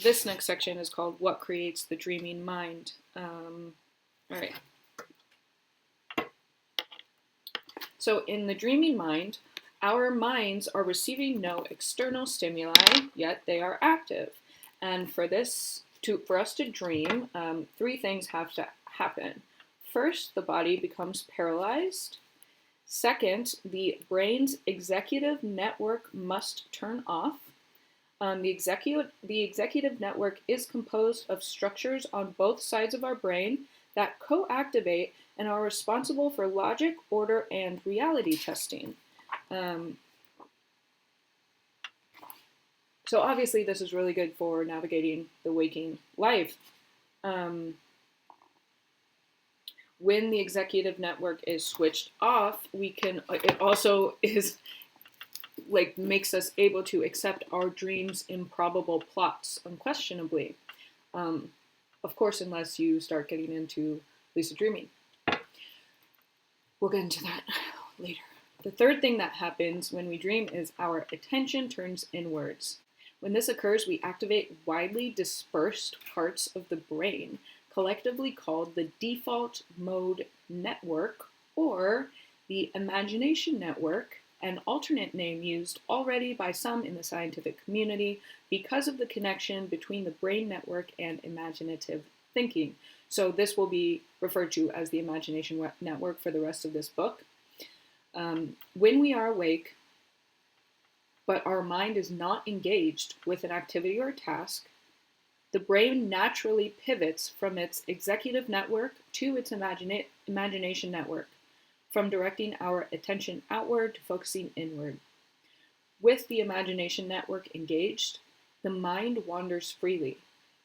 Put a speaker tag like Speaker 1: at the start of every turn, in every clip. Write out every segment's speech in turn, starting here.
Speaker 1: this next section is called What Creates the Dreaming Mind? All right. So in the dreaming mind, our minds are receiving no external stimuli, yet they are active. And for us to dream, three things have to happen. First, the body becomes paralyzed. Second, the brain's executive network must turn off. The executive network is composed of structures on both sides of our brain that co-activate and are responsible for logic, order, and reality testing. So obviously this is really good for navigating the waking life. When the executive network is switched off, it also is like makes us able to accept our dreams' improbable plots unquestionably. Of course, unless you start getting into lucid dreaming. We'll get into that later. The third thing that happens when we dream is our attention turns inwards. When this occurs, we activate widely dispersed parts of the brain, collectively called the default mode network or the imagination network, an alternate name used already by some in the scientific community because of the connection between the brain network and imaginative thinking. So this will be referred to as the imagination network for the rest of this book. When we are awake, but our mind is not engaged with an activity or task, the brain naturally pivots from its executive network to its imagination network, from directing our attention outward to focusing inward. With the imagination network engaged, the mind wanders freely,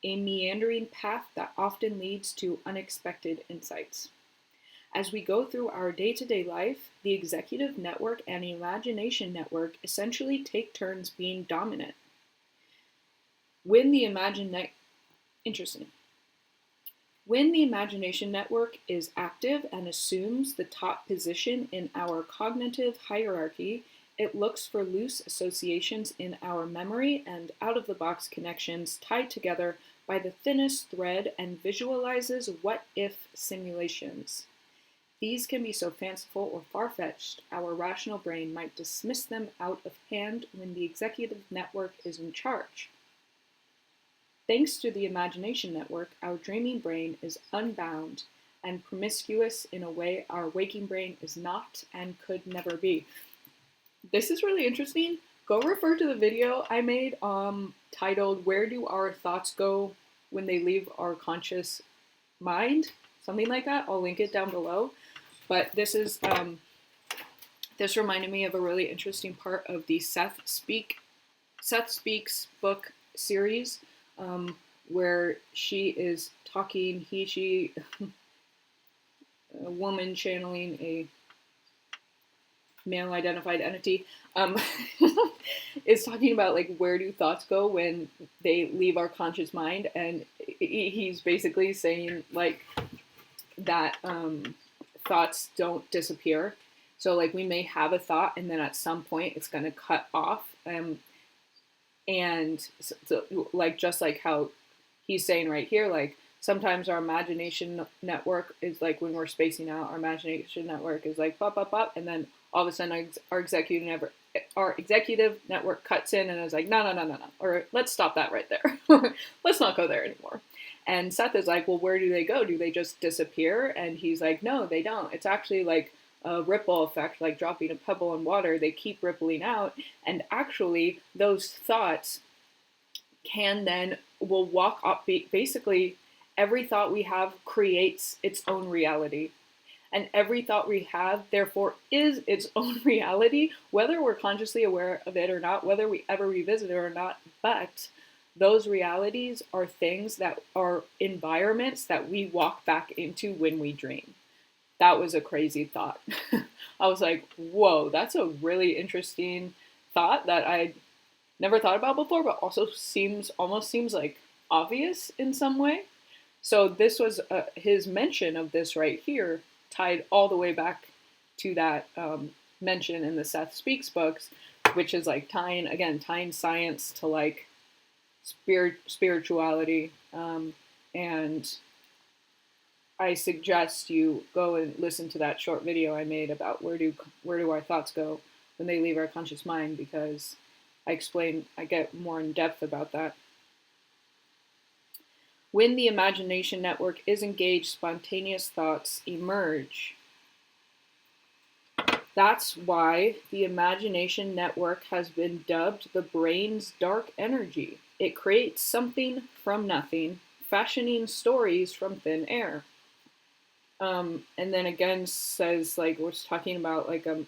Speaker 1: a meandering path that often leads to unexpected insights. As we go through our day-to-day life, the executive network and imagination network essentially take turns being dominant. When the imagination network is active and assumes the top position in our cognitive hierarchy, it looks for loose associations in our memory and out-of-the-box connections tied together by the thinnest thread and visualizes what-if simulations. These can be so fanciful or far-fetched, our rational brain might dismiss them out of hand when the executive network is in charge. Thanks to the imagination network, our dreaming brain is unbound and promiscuous in a way our waking brain is not and could never be. This is really interesting. Go refer to the video I made titled, Where Do Our Thoughts Go When They Leave Our Conscious Mind? Something like that. I'll link it down below. But this reminded me of a really interesting part of the Seth Speaks book series, where she is talking, she, a woman channeling a male-identified entity, is talking about like where do thoughts go when they leave our conscious mind, and he's basically saying like that thoughts don't disappear. So like we may have a thought and then at some point it's going to cut off. And so, like just like how he's saying right here, like sometimes our imagination network is like when we're spacing out, our imagination network is like pop, pop, pop, and then all of a sudden our executive network cuts in and is like, no, or let's stop that right there. Let's not go there anymore. And Seth is like, well, where do they go? Do they just disappear? And he's like, no, they don't. It's actually like a ripple effect, like dropping a pebble in water. They keep rippling out. And actually, those thoughts will walk up. Basically, every thought we have creates its own reality. And every thought we have, therefore, is its own reality, whether we're consciously aware of it or not, whether we ever revisit it or not. But those realities are things that are environments that we walk back into when we dream. That was a crazy thought. I was like, whoa, that's a really interesting thought that I never thought about before, but also almost seems like obvious in some way. So this was his mention of this right here, tied all the way back to that mention in the Seth Speaks books, which is like tying science to like spirituality, and I suggest you go and listen to that short video I made about where do our thoughts go when they leave our conscious mind, because I get more in depth about that. When the imagination network is engaged, spontaneous thoughts emerge. That's why the imagination network has been dubbed the brain's dark energy. It creates something from nothing, fashioning stories from thin air. And then again says, like, we're talking about like a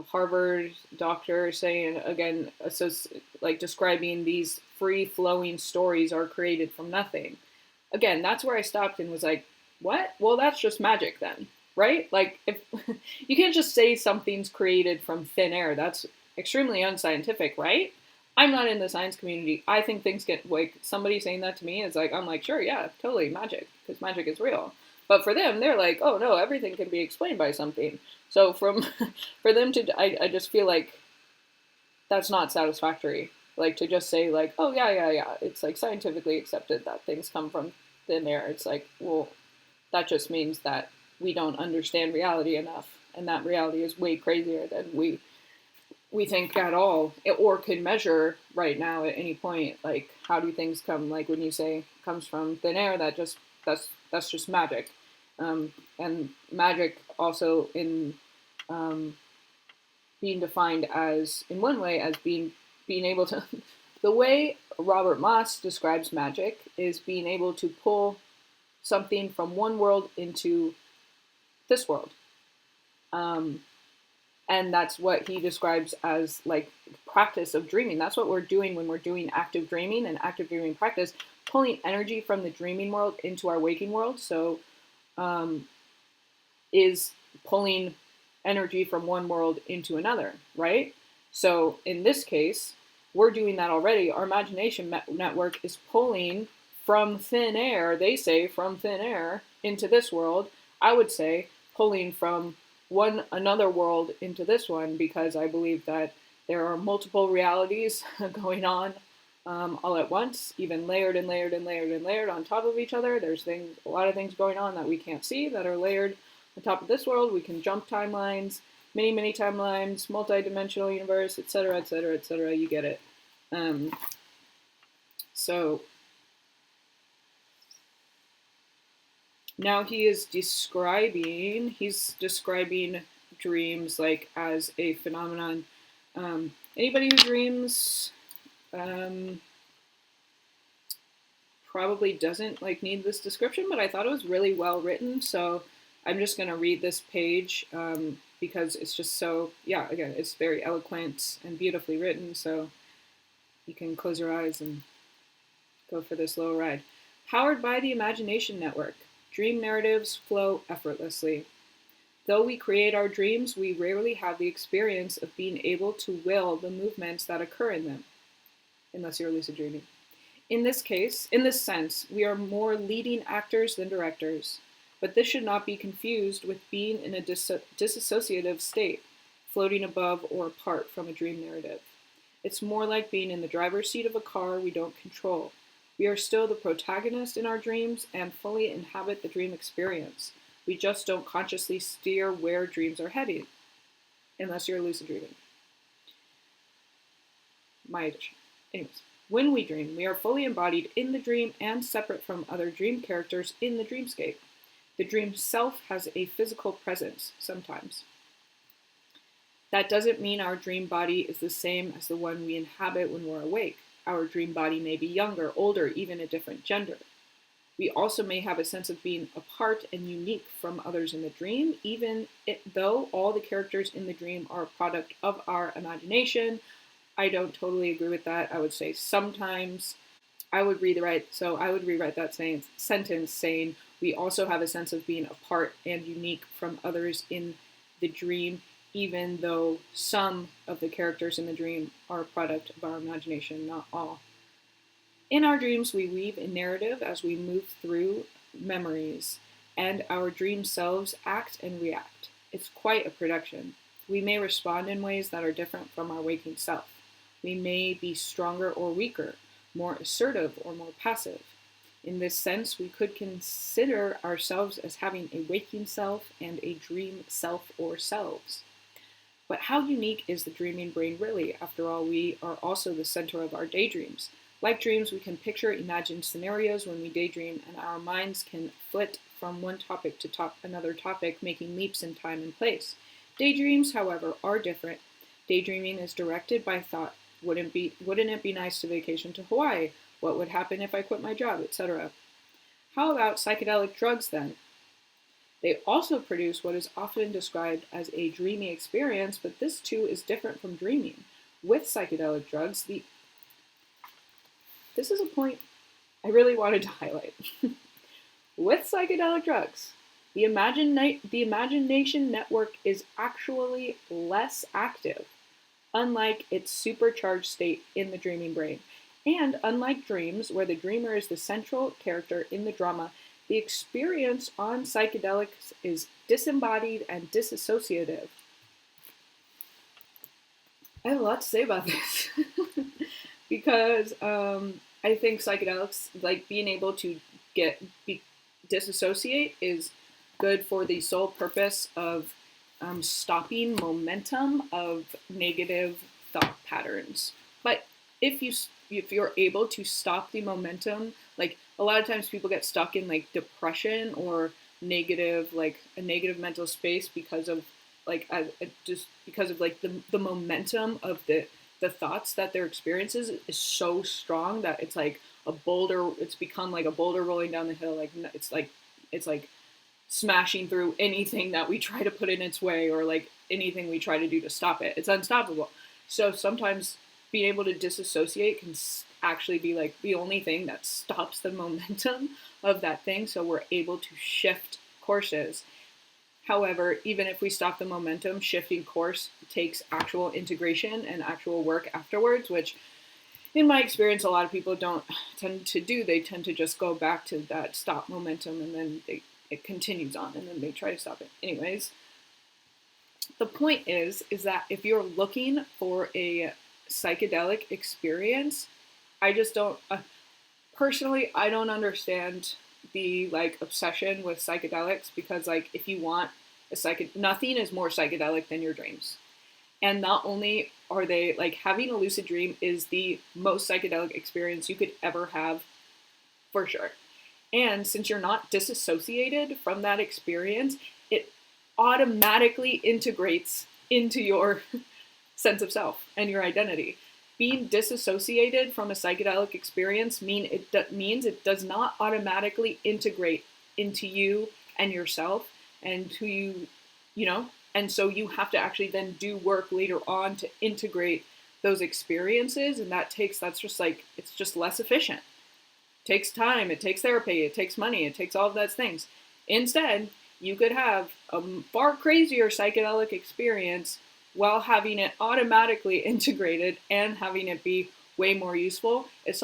Speaker 1: Harvard doctor saying again, so like describing these free flowing stories are created from nothing. Again, that's where I stopped and was like, what? Well, that's just magic then, right? Like, if you can't just say something's created from thin air, that's extremely unscientific, right? I'm not in the science community. I think things get, like, somebody saying that to me is like, I'm like, sure, yeah, totally magic, because magic is real. But for them, they're like, oh no, everything can be explained by something. So from for them to, I just feel like that's not satisfactory. Like to just say like, oh yeah, it's like scientifically accepted that things come from thin air. It's like, well, that just means that we don't understand reality enough, and that reality is way crazier than we think at all, or can measure right now at any point. Like, how do things come? Like when you say comes from thin air, that's just magic, and magic also in being defined as, in one way, as being able to. The way Robert Moss describes magic is being able to pull something from one world into this world. And that's what he describes as like practice of dreaming. That's what we're doing when we're doing active dreaming and active dreaming practice, pulling energy from the dreaming world into our waking world. So is pulling energy from one world into another, right? So in this case, we're doing that already. Our imagination network is pulling from thin air, they say from thin air, into this world. I would say pulling from another world into this one, because I believe that there are multiple realities going on all at once, even layered and layered and layered and layered on top of each other. There's a lot of things going on that we can't see that are layered on top of this world. We can jump timelines, many timelines, multi-dimensional universe, etc., etc., etc. You get it. So now he's describing dreams like as a phenomenon. Anybody who dreams probably doesn't like need this description, but I thought it was really well written, so I'm just going to read this page because it's just so, yeah, again, it's very eloquent and beautifully written, so you can close your eyes and go for this little ride. Powered by the imagination network, dream narratives flow effortlessly. Though we create our dreams, we rarely have the experience of being able to will the movements that occur in them, unless you're lucid dreaming. In this sense, we are more leading actors than directors, but this should not be confused with being in a disassociative state, floating above or apart from a dream narrative. It's more like being in the driver's seat of a car we don't control. We are still the protagonist in our dreams and fully inhabit the dream experience. We just don't consciously steer where dreams are heading, unless you're lucid dreaming. My addition. Anyways, when we dream, we are fully embodied in the dream and separate from other dream characters in the dreamscape. The dream self has a physical presence, sometimes. That doesn't mean our dream body is the same as the one we inhabit when we're awake. Our dream body may be younger, older, even a different gender. We also may have a sense of being apart and unique from others in the dream, even though all the characters in the dream are a product of our imagination. I don't totally agree with that. I would say sometimes I would rewrite that sentence saying we also have a sense of being apart and unique from others in the dream, even though some of the characters in the dream are a product of our imagination, not all. In our dreams, we weave a narrative as we move through memories, and our dream selves act and react. It's quite a production. We may respond in ways that are different from our waking self. We may be stronger or weaker. more assertive, or more passive. In this sense, we could consider ourselves as having a waking self and a dream self or selves. But how unique is the dreaming brain really? After all, we are also the center of our daydreams. Like dreams, we can picture imagined scenarios when we daydream, and our minds can flit from one topic to another topic, making leaps in time and place. Daydreams, however, are different. Daydreaming is directed by thought. Wouldn't it be nice to vacation to Hawaii? What would happen if I quit my job, etc.? How about psychedelic drugs then? They also produce what is often described as a dreamy experience, but this too is different from dreaming. With psychedelic drugs, this is a point I really wanted to highlight. With psychedelic drugs, the imagination network is actually less active, unlike its supercharged state in the dreaming brain. And unlike dreams, where the dreamer is the central character in the drama, the experience on psychedelics is disembodied and disassociative. I have a lot to say about this because I think psychedelics, like being able to disassociate, is good for the sole purpose of stopping momentum of negative thought patterns. But if you're able to stop the momentum, like a lot of times people get stuck in like depression or negative, like a negative mental space because of like just because of like the momentum of the thoughts that their experiences is so strong that it's like a boulder. It's become like a boulder rolling down the hill. Like it's like smashing through anything that we try to put in its way, or like anything we try to do to stop it. It's unstoppable. So sometimes being able to disassociate can actually be like the only thing that stops the momentum of that thing, so we're able to shift courses. However, even if we stop the momentum, shifting course takes actual integration and actual work afterwards, which in my experience a lot of people don't tend to do. They tend to just go back to that stop momentum, and then it continues on, and then they try to stop it. Anyways, the point is that if you're looking for a psychedelic experience, I just don't personally, I don't understand the like obsession with psychedelics, because like if you want nothing is more psychedelic than your dreams. And not only are they like, having a lucid dream is the most psychedelic experience you could ever have, for sure. And since you're not disassociated from that experience, it automatically integrates into your sense of self and your identity. Being disassociated from a psychedelic experience means it does not automatically integrate into you and yourself and who you know, and so you have to actually then do work later on to integrate those experiences, and that's just like, it's just less efficient. It takes time, it takes therapy, it takes money, it takes all of those things. Instead, you could have a far crazier psychedelic experience while having it automatically integrated and having it be way more useful. It's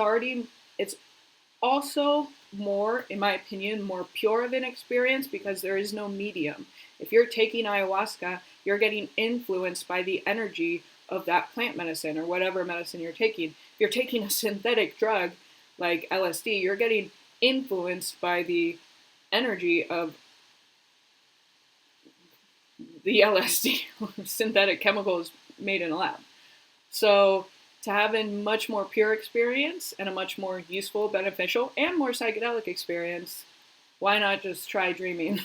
Speaker 1: also more, in my opinion, more pure of an experience because there is no medium. If you're taking ayahuasca, you're getting influenced by the energy of that plant medicine or whatever medicine you're taking. If you're taking a synthetic drug like LSD, you're getting influenced by the energy of the LSD, synthetic chemicals made in a lab. So to have a much more pure experience and a much more useful, beneficial, and more psychedelic experience, why not just try dreaming?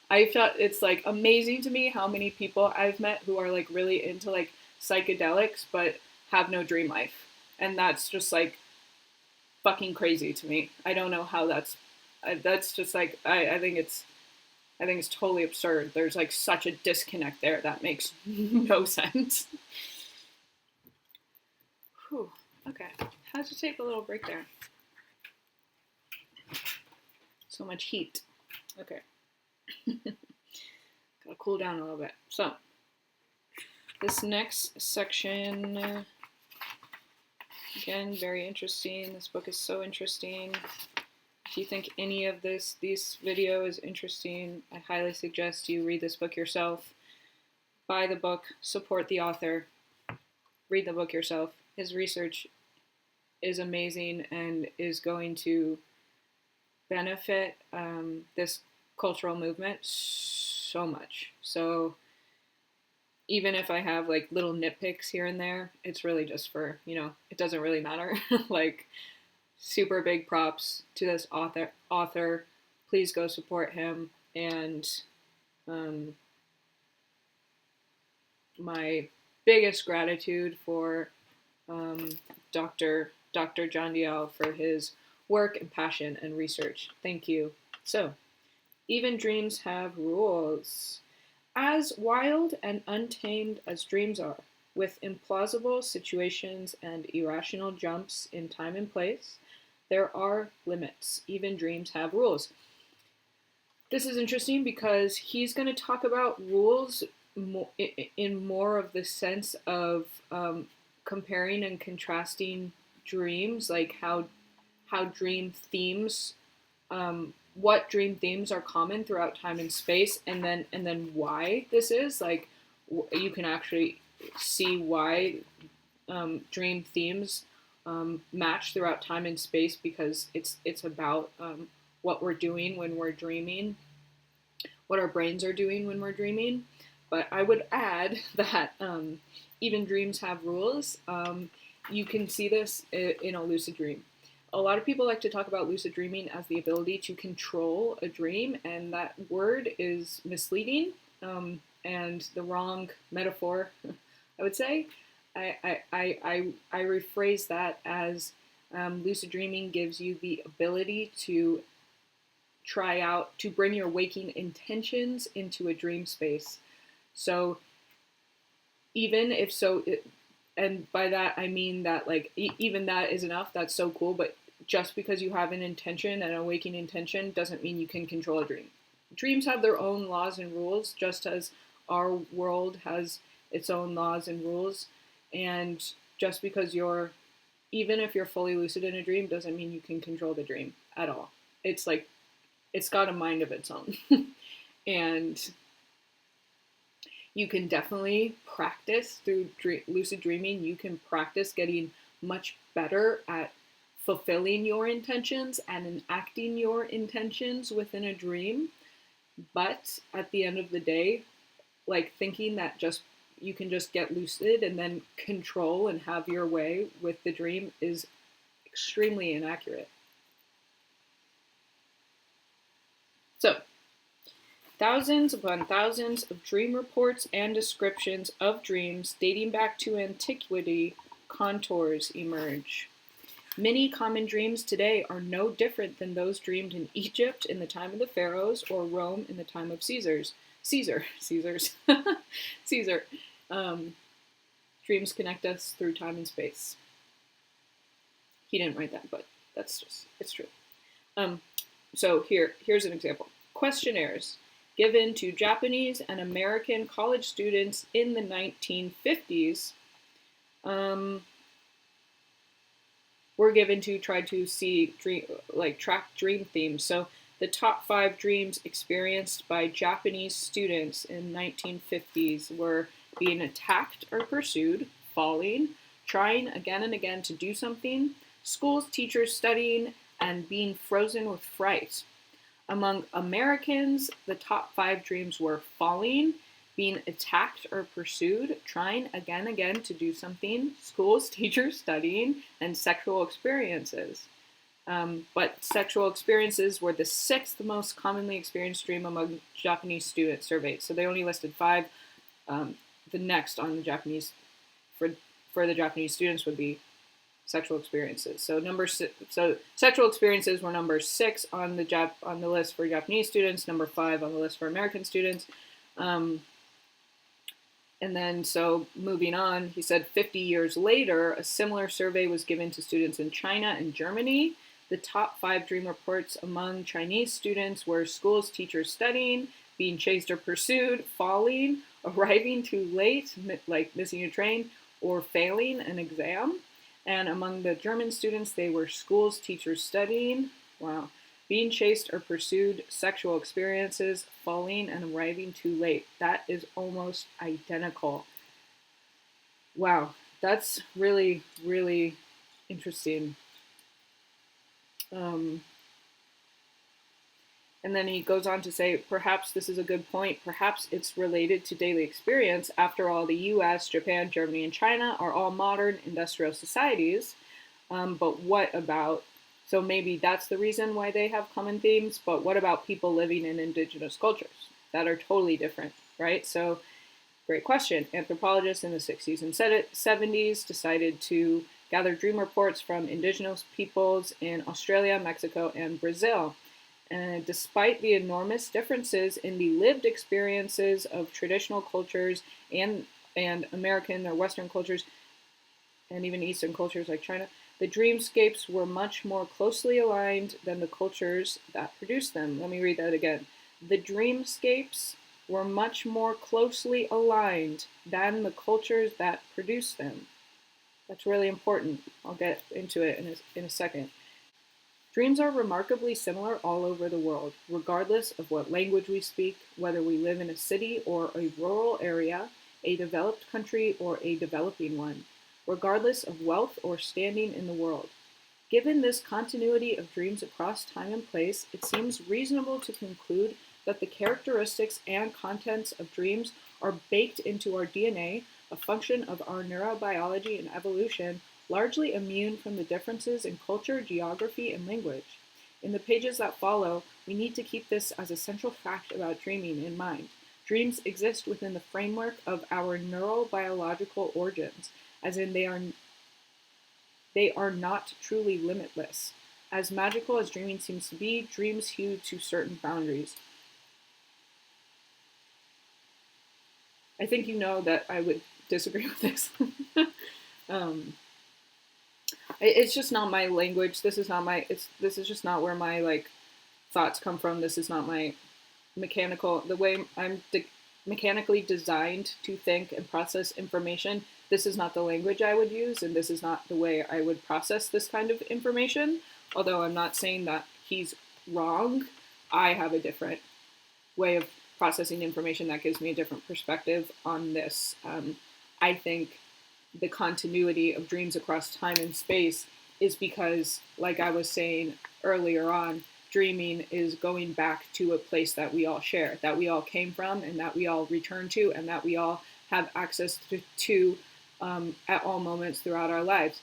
Speaker 1: I thought it's like amazing to me how many people I've met who are like really into like psychedelics but have no dream life. And that's just like fucking crazy to me. I don't know how that's just like, I think it's totally absurd. There's like such a disconnect there that makes no sense. Whew. Okay, had to take a little break there. So much heat. Okay. Gotta cool down a little bit. So, this next section, again, very interesting. This book is so interesting. If you think any of this video is interesting, I highly suggest you read this book yourself. Buy the book, support the author, read the book yourself. His research is amazing and is going to benefit this cultural movement so much. So even if I have like little nitpicks here and there, it's really just for, it doesn't really matter. Like, super big props to this author. Please go support him. And um, my biggest gratitude for um, Dr. Jandial for his work and passion and research. Thank you. So, even dreams have rules. As wild and untamed as dreams are, with implausible situations and irrational jumps in time and place, there are limits. Even dreams have rules. This is interesting because he's going to talk about rules in more of the sense of comparing and contrasting dreams, like how dream themes, what dream themes are common throughout time and space, and then why this is. Like, you can actually see why dream themes match throughout time and space, because it's about what we're doing when we're dreaming, what our brains are doing when we're dreaming. But I would add that even dreams have rules. You can see this in a lucid dream. A lot of people like to talk about lucid dreaming as the ability to control a dream, and that word is misleading and the wrong metaphor, I would say. I rephrase that as lucid dreaming gives you the ability to try out, to bring your waking intentions into a dream space. So even if so, and by that I mean that, like, even that is enough. That's so cool. But just because you have an intention, an awakening intention, doesn't mean you can control a dream. Dreams have their own laws and rules, just as our world has its own laws and rules. And just because even if you're fully lucid in a dream, doesn't mean you can control the dream at all. It's like, it's got a mind of its own. And you can definitely practice through lucid dreaming. You can practice getting much better at fulfilling your intentions and enacting your intentions within a dream. But at the end of the day, like, thinking that you can just get lucid and then control and have your way with the dream is extremely inaccurate. So, thousands upon thousands of dream reports and descriptions of dreams dating back to antiquity contours emerge. Many common dreams today are no different than those dreamed in Egypt in the time of the pharaohs or Rome in the time of Caesar. Dreams connect us through time and space. He didn't write that, but it's true. So here's an example. Questionnaires given to Japanese and American college students in the 1950s were given to try to track dream themes. So the top 5 dreams experienced by Japanese students in 1950s were being attacked or pursued, falling, trying again and again to do something, schools, teachers, studying, and being frozen with fright. Among Americans, the top 5 dreams were falling, being attacked or pursued, trying again and again to do something, schools, teachers, studying, and sexual experiences. But sexual experiences were the 6th most commonly experienced dream among Japanese students surveyed. So they only listed 5. The next on the Japanese, for the Japanese students, would be sexual experiences. So sexual experiences were number 6 on the list for Japanese students, number 5 on the list for American students. And then, so moving on, he said 50 years later, a similar survey was given to students in China and Germany. The top 5 dream reports among Chinese students were schools, teachers, studying, being chased or pursued, falling, arriving too late, like missing a train, or failing an exam. And among the German students, they were schools, teachers, studying, being chased or pursued, sexual experiences, falling, and arriving too late. That is almost identical. Wow, that's really, really Interesting. And then he goes on to say, perhaps this is a good point. Perhaps it's related to daily experience. After all, the US, Japan, Germany, and China are all modern industrial societies. But what about, so maybe that's the reason why they have common themes, but what about people living in indigenous cultures that are totally different, right? So, great question. Anthropologists in the 60s and 70s decided to gather dream reports from indigenous peoples in Australia, Mexico, and Brazil. And despite the enormous differences in the lived experiences of traditional cultures and American or Western cultures, and even Eastern cultures like China, the dreamscapes were much more closely aligned than the cultures that produced them. Let me read that again. The dreamscapes were much more closely aligned than the cultures that produced them. That's really important. I'll get into it in a second. Dreams are remarkably similar all over the world, regardless of what language we speak, whether we live in a city or a rural area, a developed country or a developing one, regardless of wealth or standing in the world. Given this continuity of dreams across time and place, it seems reasonable to conclude that the characteristics and contents of dreams are baked into our DNA, a function of our neurobiology and evolution, largely immune from the differences in culture, geography, and language. In the pages that follow, we need to keep this as a central fact about dreaming in mind. Dreams exist within the framework of our neurobiological origins, as in they are not truly limitless. As magical as dreaming seems to be, dreams hew to certain boundaries. I think you know that I would disagree with this. um, it's just not my language. This is not my. This is just not where my like thoughts come from. This is not my mechanical. The way I'm mechanically designed to think and process information. This is not the language I would use, and this is not the way I would process this kind of information. Although I'm not saying that he's wrong, I have a different way of processing information that gives me a different perspective on this. I think the continuity of dreams across time and space is because, like I was saying earlier on, dreaming is going back to a place that we all share, that we all came from, and that we all return to, and that we all have access to at all moments throughout our lives.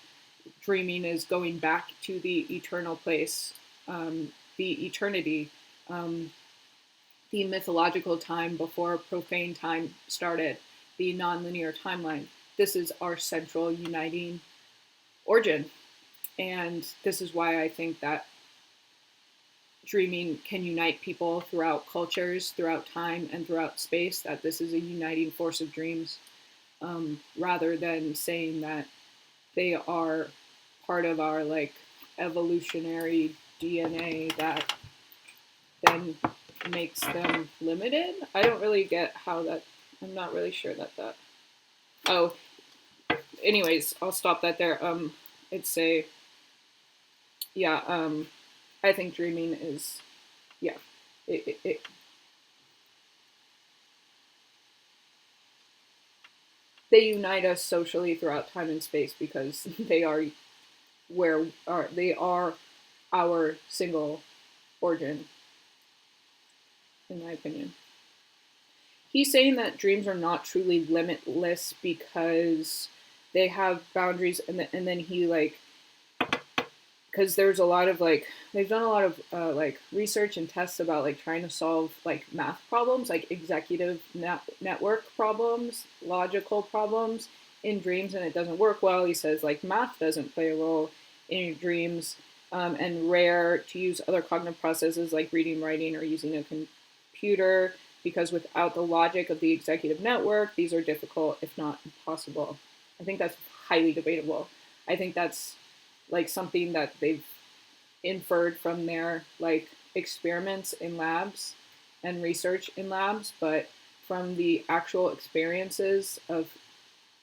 Speaker 1: Dreaming is going back to the eternal place, the eternity, the mythological time before profane time started, the nonlinear timeline. This is our central uniting origin. And this is why I think that dreaming can unite people throughout cultures, throughout time, and throughout space, that this is a uniting force of dreams, rather than saying that they are part of our like evolutionary DNA that then makes them limited. I don't really get how that, I'm not really sure that, oh, anyways, I'll stop that there. It's a, yeah, I think dreaming is, yeah, it they unite us socially throughout time and space because they are they are our single origin, in my opinion. He's saying that dreams are not truly limitless because they have boundaries, and then he like, because there's a lot of like, they've done a lot of like research and tests about like trying to solve like math problems, like executive network problems, logical problems in dreams, and it doesn't work well. He says like math doesn't play a role in your dreams, and rare to use other cognitive processes like reading, writing, or using a computer, because without the logic of the executive network, these are difficult, if not impossible. I think that's highly debatable. I think that's like something that they've inferred from their like experiments in labs and research in labs, but from the actual experiences of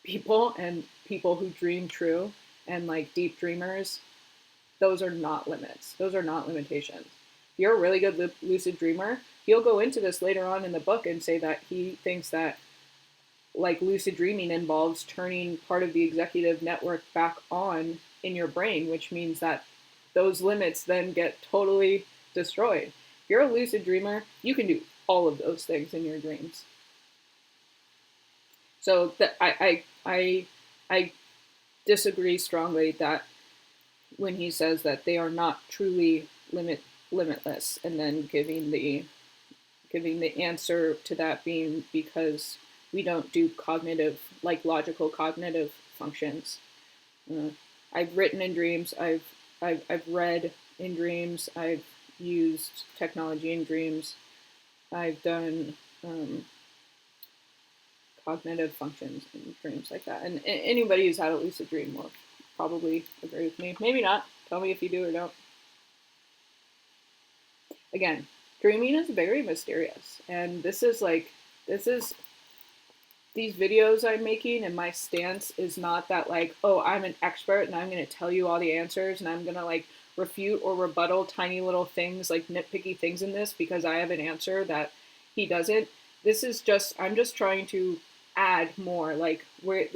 Speaker 1: people and people who dream true and like deep dreamers, those are not limits. Those are not limitations. If you're a really good lucid dreamer, he'll go into this later on in the book and say that he thinks that like lucid dreaming involves turning part of the executive network back on in your brain, which means that those limits then get totally destroyed. If you're a lucid dreamer, you can do all of those things in your dreams. So I disagree strongly that when he says that they are not truly limitless, and then giving the answer to that being because we don't do cognitive, like logical cognitive functions. I've written in dreams. I've read in dreams. I've used technology in dreams. I've done cognitive functions in dreams like that. And anybody who's had a lucid dream will probably agree with me. Maybe not. Tell me if you do or don't. Again, dreaming is very mysterious. And this is these videos I'm making, and my stance is not that like, oh, I'm an expert and I'm going to tell you all the answers and I'm going to like refute or rebuttal tiny little things, like nitpicky things in this because I have an answer that he doesn't. This is just, I'm just trying to add more. Like we're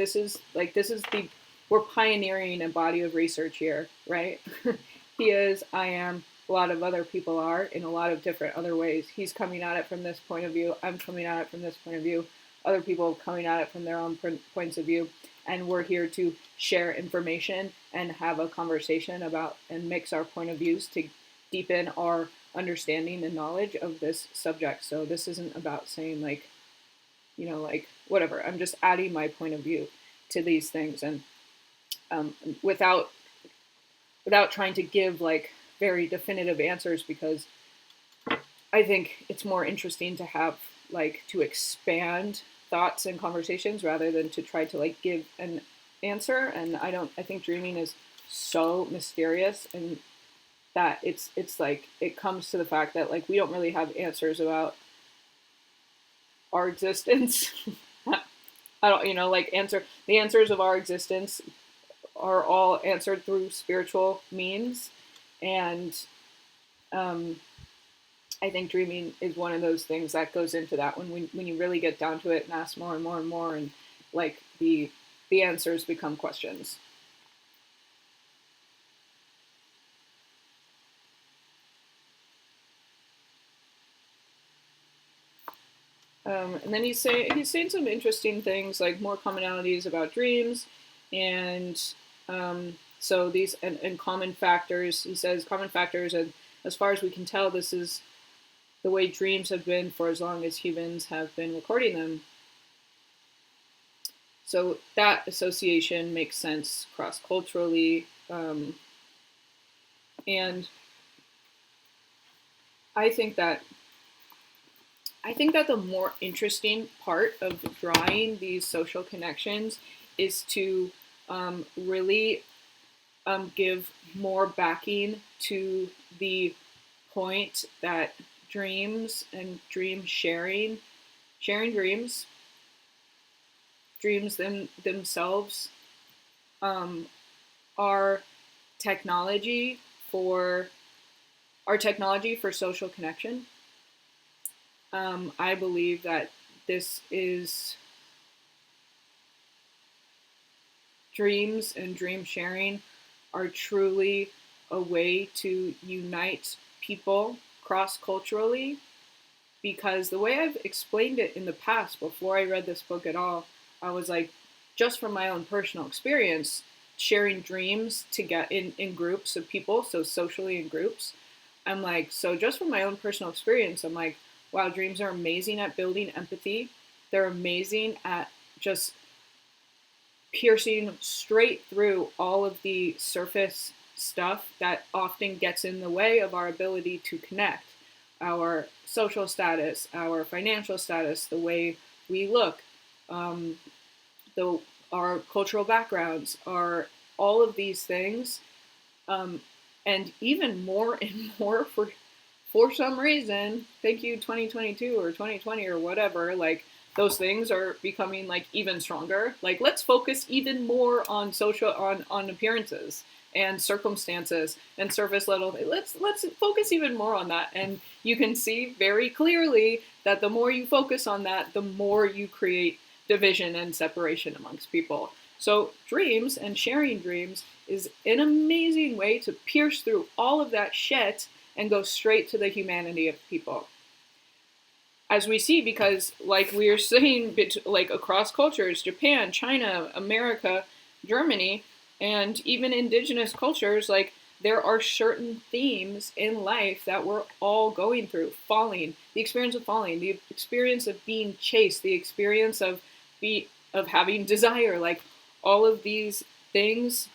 Speaker 1: pioneering a body of research here, right? He is, I am, a lot of other people are in a lot of different other ways. He's coming at it from this point of view. I'm coming at it from this point of view. Other people coming at it from their own points of view. And we're here to share information and have a conversation about and mix our point of views to deepen our understanding and knowledge of this subject. So this isn't about saying like, you know, like whatever. I'm just adding my point of view to these things, and without trying to give like very definitive answers, because I think it's more interesting to have like to expand thoughts and conversations rather than to try to like give an answer. And I think dreaming is so mysterious, and that it's like it comes to the fact that like we don't really have answers about our existence. I don't, you know, like the answers of our existence are all answered through spiritual means. And I think dreaming is one of those things that goes into that when you really get down to it and ask more and more and more, and like the answers become questions. And then he's saying some interesting things, like more commonalities about dreams, and so these and common factors. He says common factors, and as far as we can tell, this is the way dreams have been for as long as humans have been recording them. So that association makes sense cross-culturally, and I think that the more interesting part of drawing these social connections is to really give more backing to the point that dreams and dream sharing dreams themselves are technology for social connection. I believe that this is dreams and dream sharing are truly a way to unite people cross-culturally, because the way I've explained it in the past, before I read this book at all, I was like, just from my own personal experience, sharing dreams to get in groups of people, so socially in groups, I'm like, so just from my own personal experience, I'm like, wow, dreams are amazing at building empathy. They're amazing at just piercing straight through all of the surface stuff that often gets in the way of our ability to connect. Our social status, our financial status, the way we look, our cultural backgrounds, are all of these things, and even more and more for some reason, thank you 2022 or 2020 or whatever, like those things are becoming like even stronger. Like let's focus even more on on appearances and circumstances and surface level. Let's focus even more on that. And you can see very clearly that the more you focus on that, the more you create division and separation amongst people. So dreams and sharing dreams is an amazing way to pierce through all of that shit and go straight to the humanity of people. As we see, because like we are saying, like across cultures, Japan, China, America, Germany, and even indigenous cultures, like there are certain themes in life that we're all going through. Falling, the experience of falling, the experience of being chased, the experience of having desire, like all of these things,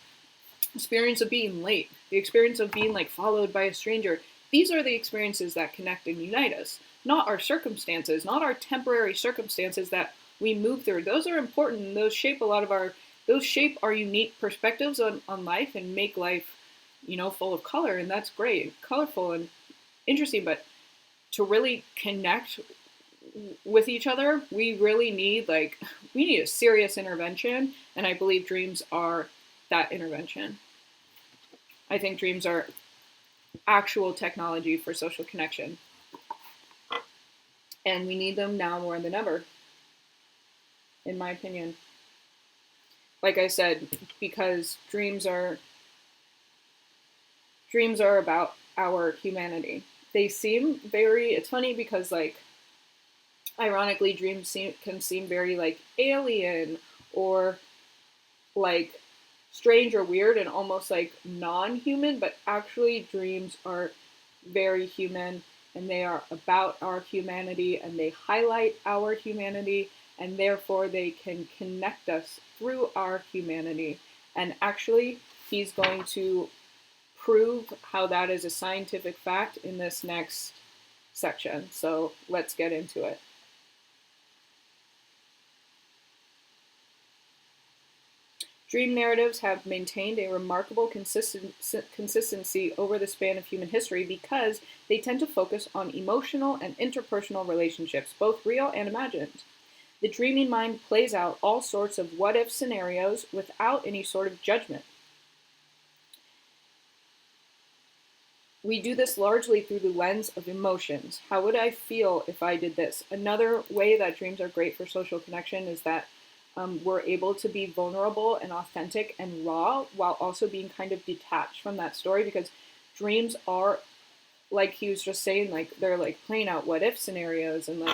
Speaker 1: experience of being late, the experience of being like followed by a stranger. These are the experiences that connect and unite us, not our circumstances, not our temporary circumstances that we move through. Those are important, and those shape our unique perspectives on life and make life, full of color, and that's great, colorful and interesting. But to really connect with each other, we really need a serious intervention, and I believe dreams are that intervention. I think dreams are actual technology for social connection, and we need them now more than ever, in my opinion. Like I said, because dreams are about our humanity. They seem very, it's funny because ironically, dreams can seem very alien or strange or weird and almost non-human, but actually dreams are very human, and they are about our humanity, and they highlight our humanity, and therefore they can connect us through our humanity. And actually, he's going to prove how that is a scientific fact in this next section. So let's get into it. Dream narratives have maintained a remarkable consistency over the span of human history because they tend to focus on emotional and interpersonal relationships, both real and imagined. The dreaming mind plays out all sorts of what-if scenarios without any sort of judgment. We do this largely through the lens of emotions. How would I feel if I did this? Another way that dreams are great for social connection is that we're able to be vulnerable and authentic and raw while also being kind of detached from that story, because dreams are, like he was just saying, they're playing out what if scenarios and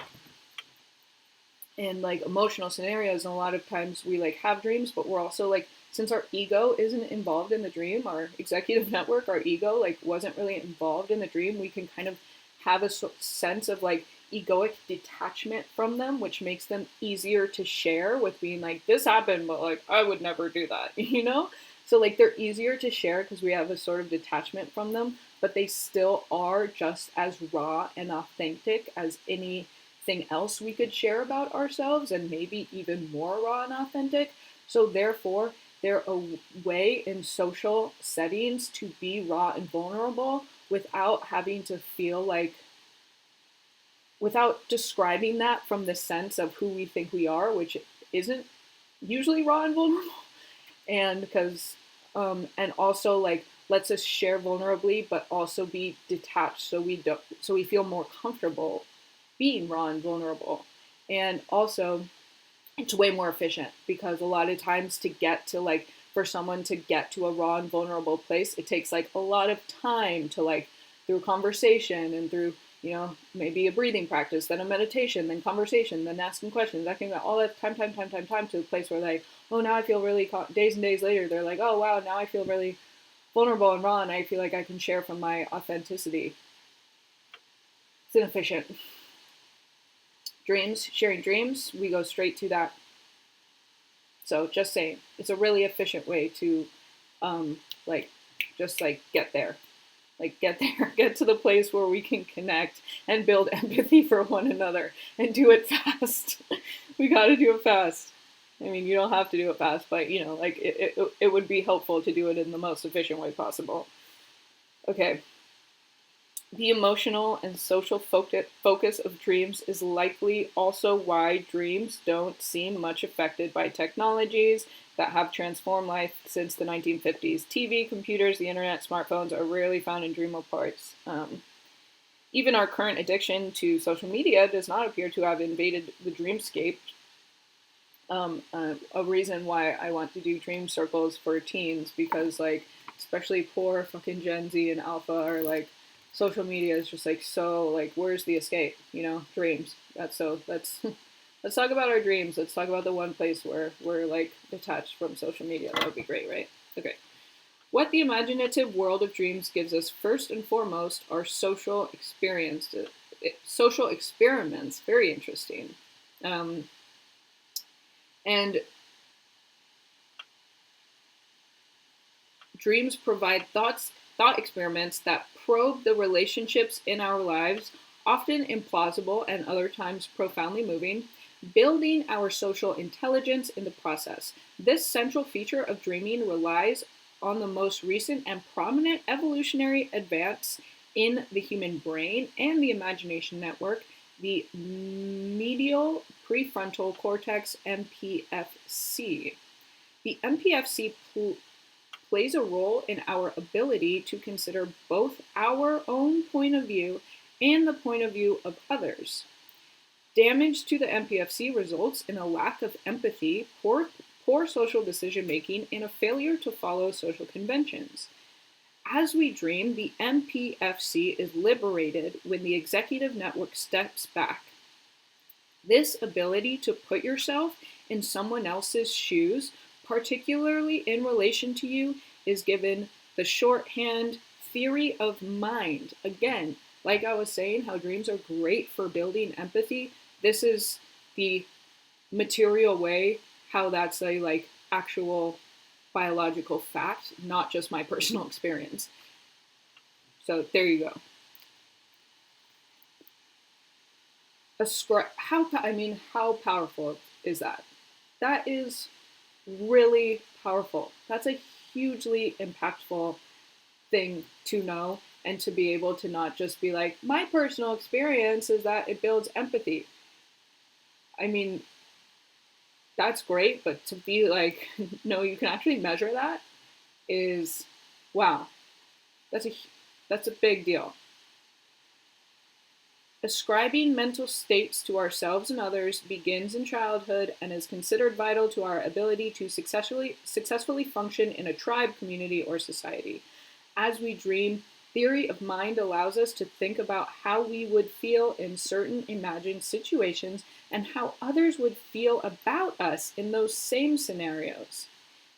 Speaker 1: emotional scenarios. And a lot of times we have dreams, but we're also since our ego isn't involved in the dream, our executive network, our ego wasn't really involved in the dream, we can kind of have a sense of egoic detachment from them, which makes them easier to share with being this happened, but I would never do that, So they're easier to share because we have a sort of detachment from them, but they still are just as raw and authentic as anything else we could share about ourselves, and maybe even more raw and authentic. So therefore, they're a way in social settings to be raw and vulnerable without having to feel without describing that from the sense of who we think we are, which isn't usually raw and vulnerable. And because, and also lets us share vulnerably, but also be detached, so we feel more comfortable being raw and vulnerable. And also, it's way more efficient, because a lot of times for someone to get to a raw and vulnerable place, it takes a lot of time to through conversation and through maybe a breathing practice, then a meditation, then conversation, then asking questions, that can all that time to the place where oh, now I feel really, days and days later, they're oh wow, now I feel really vulnerable and raw, and I feel I can share from my authenticity. It's inefficient. Dreams, sharing dreams, we go straight to that. So just saying, it's a really efficient way to get there. Get to the place where we can connect and build empathy for one another, and do it fast. We got to do it fast. I mean, you don't have to do it fast, but it would be helpful to do it in the most efficient way possible. Okay. The emotional and social focus of dreams is likely also why dreams don't seem much affected by technologies that have transformed life since the 1950s. TV, computers, the internet, smartphones are rarely found in dream reports. Even our current addiction to social media does not appear to have invaded the dreamscape. A reason why I want to do dream circles for teens, because like especially poor fucking Gen Z and Alpha are like, social media is just like, so like, where's the escape? You know, dreams. That's so let's let's talk about our dreams. Let's talk about the one place where we're like detached from social media. That would be great, right? Okay. What the imaginative world of dreams gives us first and foremost are social experiments. Very interesting. Um, and dreams provide thought experiments that probe the relationships in our lives, often implausible and other times profoundly moving, building our social intelligence in the process. This central feature of dreaming relies on the most recent and prominent evolutionary advance in the human brain and the imagination network, the medial prefrontal cortex MPFC. The MPFC plays a role in our ability to consider both our own point of view and the point of view of others. Damage to the MPFC results in a lack of empathy, poor social decision making, and a failure to follow social conventions. As we dream, the MPFC is liberated when the executive network steps back. This ability to put yourself in someone else's shoes, particularly in relation to you, is given the shorthand theory of mind. Again, like I was saying, how dreams are great for building empathy. This is the material way how that's a like actual biological fact, not just my personal experience. So there you go. How powerful is that? That is really powerful. That's a hugely impactful thing to know, and to be able to not just be like, my personal experience is that it builds empathy. I mean, that's great, but to be like, no, you can actually measure that is, wow, that's a that's a big deal. Ascribing mental states to ourselves and others begins in childhood and is considered vital to our ability to successfully function in a tribe, community, or society. As we dream, theory of mind allows us to think about how we would feel in certain imagined situations and how others would feel about us in those same scenarios.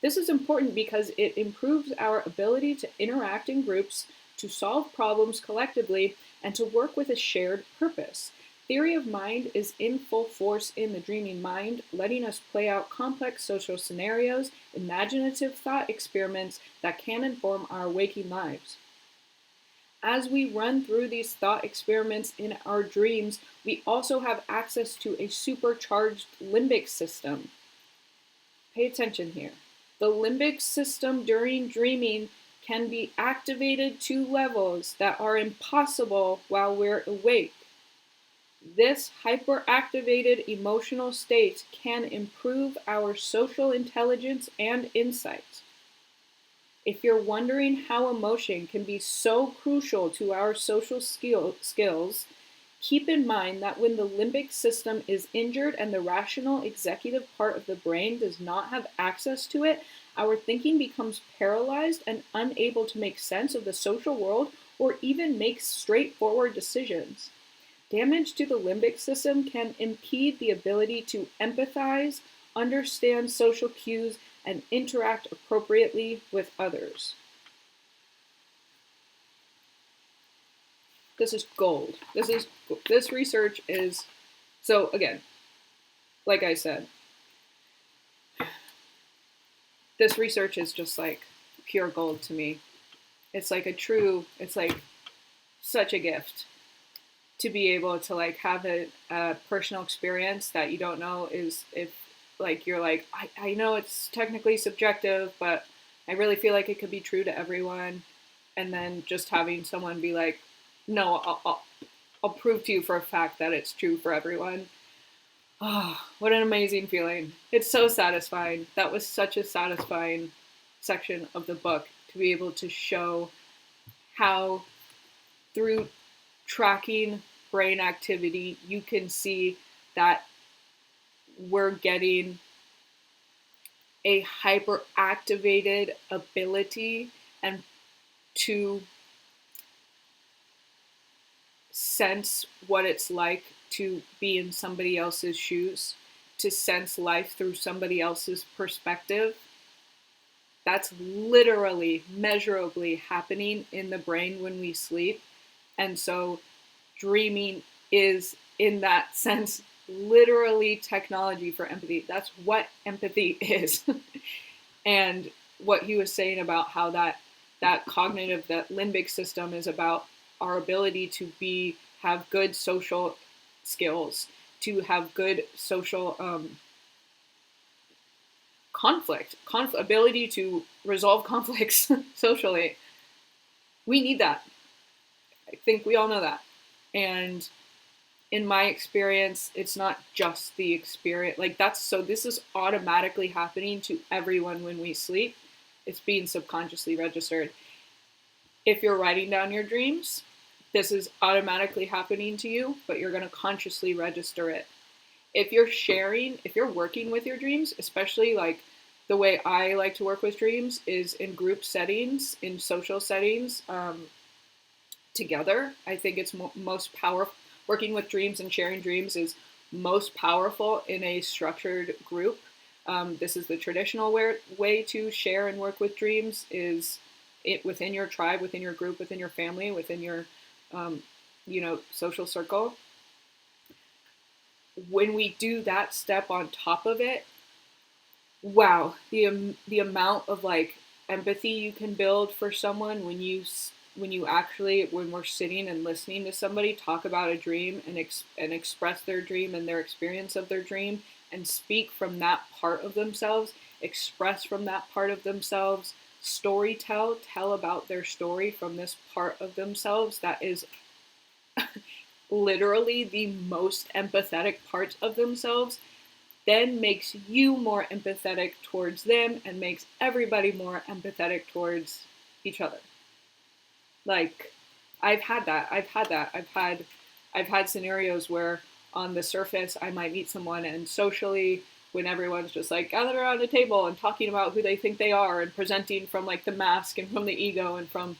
Speaker 1: This is important because it improves our ability to interact in groups, to solve problems collectively, and to work with a shared purpose. Theory of mind is in full force in the dreaming mind, letting us play out complex social scenarios, imaginative thought experiments that can inform our waking lives. As we run through these thought experiments in our dreams, we also have access to a supercharged limbic system. Pay attention here. The limbic system during dreaming can be activated to levels that are impossible while we're awake. This hyperactivated emotional state can improve our social intelligence and insight. If you're wondering how emotion can be so crucial to our social skills, keep in mind that when the limbic system is injured and the rational executive part of the brain does not have access to it, our thinking becomes paralyzed and unable to make sense of the social world or even make straightforward decisions. Damage to the limbic system can impede the ability to empathize, understand social cues, and interact appropriately with others. This is gold. This research is, so again, like I said, this research is just like pure gold to me. It's like it's like such a gift to be able to like have a personal experience that you don't know is, if like you're like, I know it's technically subjective, but I really feel like it could be true to everyone. And then just having someone be like, no, I'll prove to you for a fact that it's true for everyone. Oh, what an amazing feeling. It's so satisfying. That was such a satisfying section of the book, to be able to show how through tracking brain activity, you can see that we're getting a hyperactivated ability and to sense what it's like to be in somebody else's shoes, to sense life through somebody else's perspective. That's literally, measurably happening in the brain when we sleep. And so dreaming is, in that sense, literally technology for empathy. That's what empathy is. And what he was saying about how that cognitive, that limbic system is about our ability to have good social skills, to have good social ability to resolve conflicts socially. We need that. I think we all know that. And in my experience, it's not just the experience. Like this is automatically happening to everyone when we sleep. It's being subconsciously registered. If you're writing down your dreams, this is automatically happening to you, but you're going to consciously register it. If you're working with your dreams, especially like the way I like to work with dreams is in group settings, in social settings, together. I think it's most powerful. Working with dreams and sharing dreams is most powerful in a structured group. This is the traditional way to share and work with dreams, is it within your tribe, within your group, within your family, within your social circle. When we do that step on top of it, wow, the amount of like empathy you can build for someone when we're sitting and listening to somebody talk about a dream and express their dream and their experience of their dream and speak from that part of themselves, express from that part of themselves, tell about their story from this part of themselves that is literally the most empathetic part of themselves, then makes you more empathetic towards them and makes everybody more empathetic towards each other. Like, I've had that. I've had scenarios where on the surface I might meet someone and socially, when everyone's just like gathered around a table and talking about who they think they are and presenting from like the mask and from the ego and from,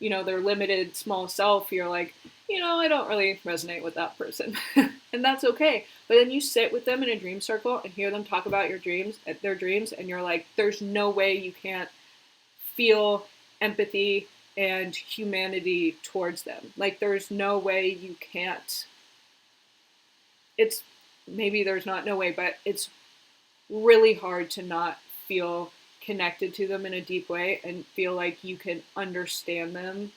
Speaker 1: their limited small self, you're like, I don't really resonate with that person. And that's okay. But then you sit with them in a dream circle and hear them talk about their dreams, and you're like, there's no way you can't feel empathy and humanity towards them. Like, there's no way you can't. Maybe there's not no way, but it's really hard to not feel connected to them in a deep way and feel like you can understand them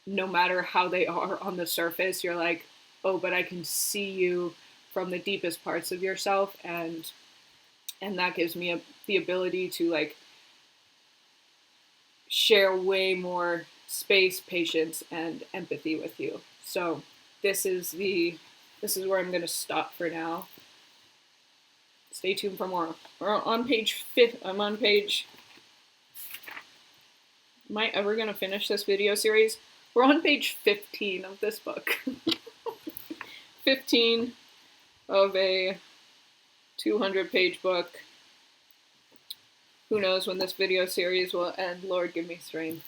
Speaker 1: no matter how they are on the surface. You're like, oh, but I can see you from the deepest parts of yourself, and that gives me the ability to like share way more space, patience, and empathy with you. So this is where I'm going to stop for now. Stay tuned for more. We're on page 5. I'm on page. Am I ever going to finish this video series? We're on page 15 of this book. 15 of a 200-page book. Who knows when this video series will end? Lord, give me strength.